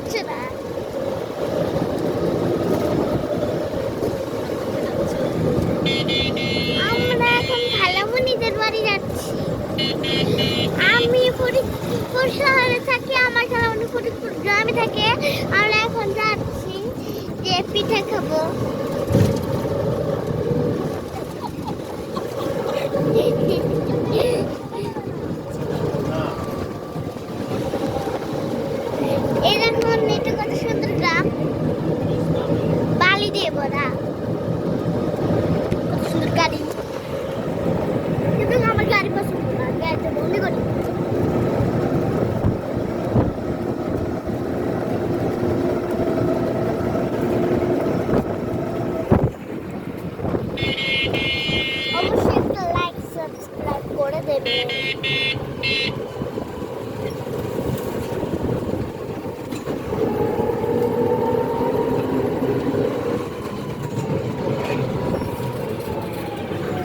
যাচ্ছে না। আমরা এখন খালামণিদের বাড়ি যাচ্ছি। আমি ফরিদপুর শহরে থাকি, আমার খালামণি ফরিদপুর গ্রামে থাকে। আমরা এখন যাচ্ছি যে পিঠা খাবো। এই দেখুন, এটা কত সুন্দর গ্রাম, বালি দিয়ে ভরা। কত সুন্দর গাড়ি, কিন্তু আমার গাড়ি পছন্দ না, গাড়িতে বন্দি করি। অবশ্যই একটা লাইক সাবস্ক্রাইব করে দেবেন।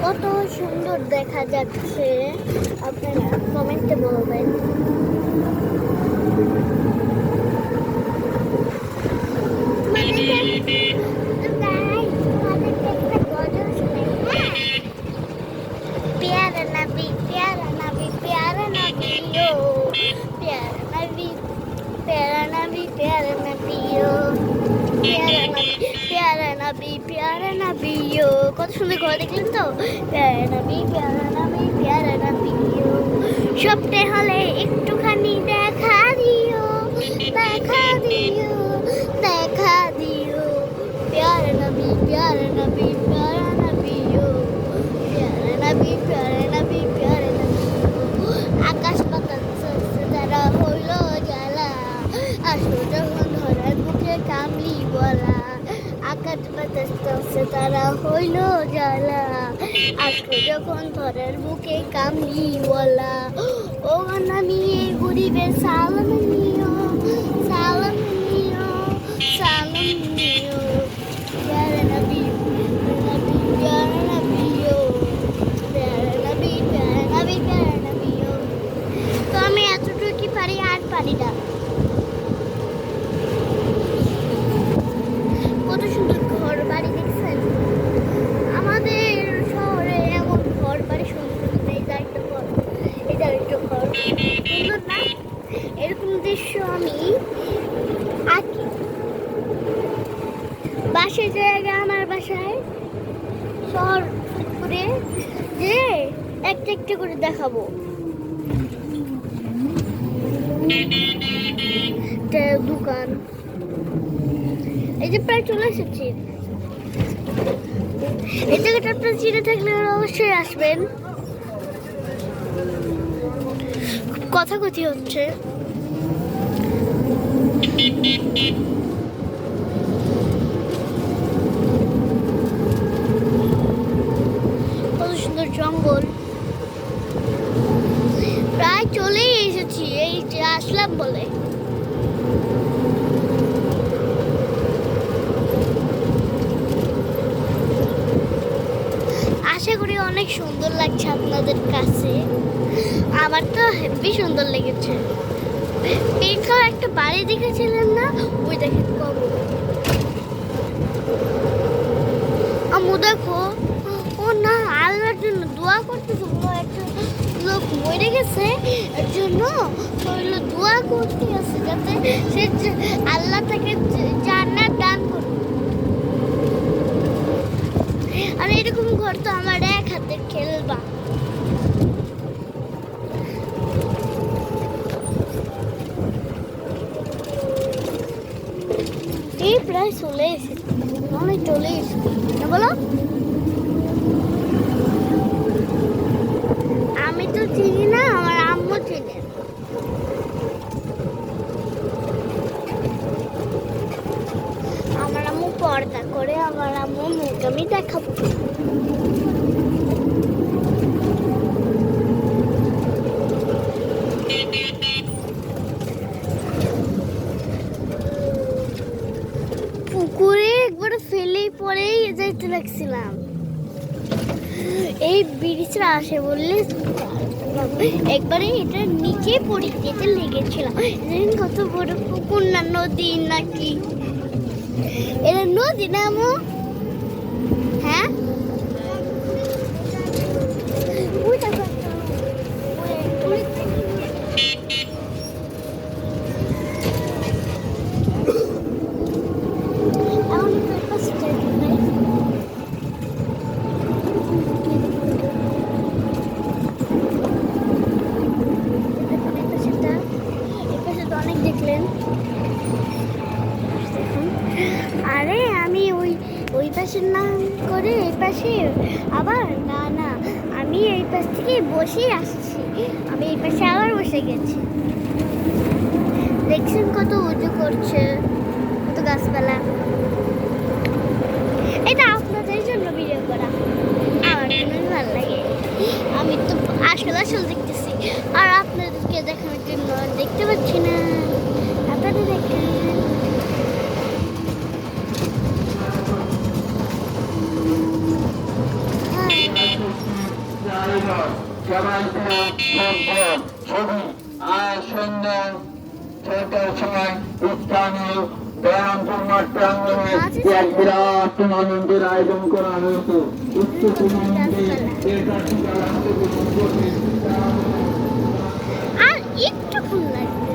কত সুন্দর দেখা যাচ্ছে, আপনারা কমেন্টে বলবেন। प्यारा नबी प्यारा नबी प्यारा नबी ओ प्यारा नबी प्यारा नबी प्यारा नबी ओ प्यारा नबी प्यारा नबी ओ। কত সুন্দর ঘর দেখলেন তো? প্যারা নবী প্যারা নবী প্যারা নবী ও। স্বপ্নে হলে একটুখানি দেখা দিও, দেখা দিও, দেখা দিও। প্যারা নবী প্যারা নবী প্যারা নবী ও প্যারা নবী প্যারা নবী প্যারা নবী ও। আকাশ পাতাল চলছে তারা হইলো জ্বালা, আসো যখন ধরার বুকে কামলি বলা। আকাশ বাতাস চলছে তারা হইলো জ্বালা, আসো যখন ধরার বুকে কামলি বলা। ও নামি গরিবের সালাম নিও, সালাম নিও, সালাম নিও। প্যারা নবী নবী প্যারা নবী ও প্যারা নবী প্যারা নবী প্যারা নবী ও। তো আমি এতটুকুই পারি, আর পারি না। কত সুন্দর ঘর বাড়ি দেখছেন? আমাদের শহরে এমন ঘর বাড়ি সুন্দর সুন্দর, এই একটা ঘর, এটা একটা ঘর, সুন্দর না? এরকম দৃশ্য আমি আঁকি। বাসায় জায়গা, আমার বাসায় শহর করে যে একটা একটা করে দেখাবো। দোকান, এই যে প্রায় চলে এসেছি। এই জায়গাটা আপনার চিনে থাকলে অবশ্যই আসবেন। কথা কথি হচ্ছে। কত সুন্দর জঙ্গল, প্রায় চলেই এসেছি, এই যে আসলাম বলে। আশা করি অনেক সুন্দর লাগছে আপনাদের কাছে। আমার তো হেবি সুন্দর লেগেছে। পিঙ্কা একটা বাড়ি দেখেছিলেন না? ওই দেখেন কবর। আমু দেখো, ও না আল্লাহর জন্য দোয়া করতেছে। একটা লোক মরে গেছে, এর জন্য দোয়া করতে আছে যাতে সে আল্লাহ তাকে জান্নাত দান করবে। আর এরকম ঘর তো আমার এক হাতে খেলবা। এই প্রায় চলে এসেছি, অনেক চলে এসেছি না বলো? আমি তো চিনি না, আমার আম্মু চিনে। আমার আম্মু পর্দা করে, আমার আম্মু মুখ আমি দেখাবো। পুকুরে একবার ফেলেই পরেই যাইতে লাগছিলাম। ব্রিটিশরা আসে বললে একবারে এটা নিচে পড়ে যেতে লেগেছিলাম। দেখেন কত বড় পুকুর না নদী নাকি, এটা নদী না আমু? হ্যাঁ ওই দেখো একটা এখন একটু পাশে যাই ভাই। অনেক দেখলেন। আরে আমি ওই ওই পাশের নাম করে এই পাশে আবার না না, আমি এই পাশ থেকে বসেই আসছি, আমি এই পাশে আবার বসে গেছি। দেখছেন কত উঁচু করছে, কত গাছপালা। এটা আপনাদের জন্য ভিডিও করা, আমার জন্য ভালো লাগে। আমি তো আসল আসল দেখতেছি আর আপনাদেরকে দেখানোর জন্য দেখতে পাচ্ছি না। আপনাদের দেখেন এক বিরাট টুর্নামেন্টের আয়োজন করা হয়েছে। উচ্চ টুর্নামেন্টে আর একটু ফুল লাগবে।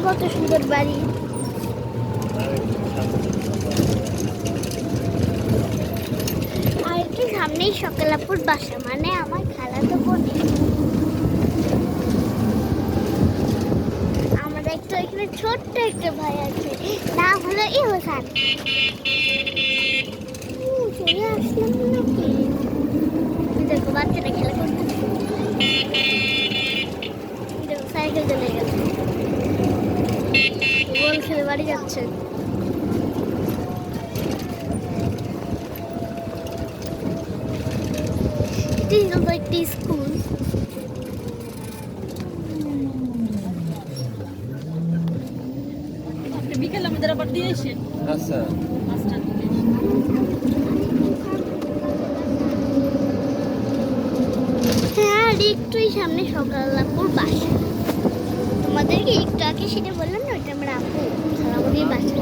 কত সুন্দর বাড়ি। আর একটু সামনেই সকালাপুর বাসা, মানে আমার খালাতো বোন। আমাদের একটা এখানে ছোট্ট একটা ভাই আছে, নাম হলো ইহসান। চলে আসলাম নাকি? দেখো বাচ্চাটা খেলা করতেছে, দেখো সাইকেল চলে গেছে, বল খেলে বাড়ি যাচ্ছে। This is like this school. বিকেল আমাদের আবার দিয়ে এসে আচ্ছা হ্যাঁ আর একটুই সামনে সকালাপুর বাসা। তোমাদেরকে একটু আগে সেটা বললাম না, ওইটা আমার আপু খালামুনির বাসা।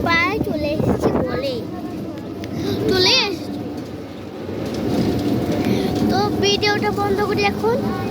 প্রায় চলে এসেছি বলে চলে এসেছি। তো ভিডিওটা বন্ধ করি এখন।